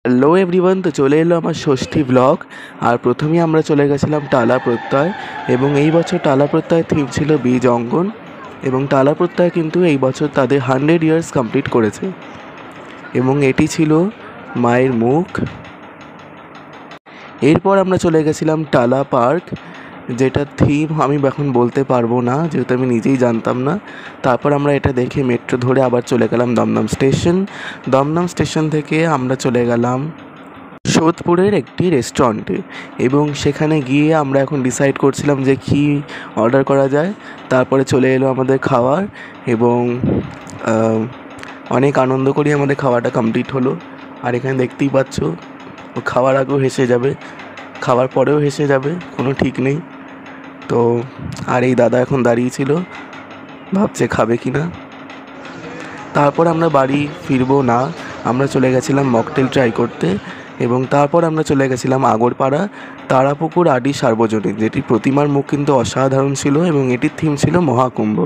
Hello everyone, তো চলে এলো আমার ষষ্ঠী ব্লগ। আর প্রথমেই আমরা চলে গেছিলাম টালা প্রত্যয়, এবং এই বছর টালা প্রত্যয় থিম ছিল বীজ অঙ্গন। এবং টালা প্রত্যয় কিন্তু এই বছর তাদের 100 ইয়ার্স কমপ্লিট করেছে, এবং এটি ছিল মায়ের মুখ। এরপর আমরা চলে গেছিলাম টালা পার্ক, যেটা থিম আমি এখন বলতে পারবো না, যেহেতু আমি নিজেই জানতাম না। তারপর আমরা এটা দেখে মেট্রো ধরে আবার চলে গেলাম দমদম স্টেশন। দমদম স্টেশন থেকে আমরা চলে গেলাম সোদপুরের একটি রেস্টুরেন্টে, এবং সেখানে গিয়ে আমরা এখন ডিসাইড করছিলাম যে কী অর্ডার করা যায়। তারপরে চলে এলো আমাদের খাবার, এবং অনেক আনন্দ করি আমাদের খাওয়াটা কমপ্লিট হলো। আর এখানে দেখতেই পাচ্ছ, খাওয়ার আগেও হেসে যাবে, খাওয়ার পরেও হেসে যাবে, কোনো ঠিক নেই। তো আর এই দাদা এখন দাঁড়িয়েছিল, ভাবছে খাবে কি না। তারপর আমরা বাড়ি ফিরবো না, আমরা চলে গেছিলাম মকটেল ট্রাই করতে। এবং তারপর আমরা চলে গেছিলাম আগরপাড়া তারাপুকুর আদি সার্বজনীন, যেটি প্রতিমার মুখ কিন্তু অসাধারণ ছিল, এবং এটির থিম ছিল মহাকুম্ভ।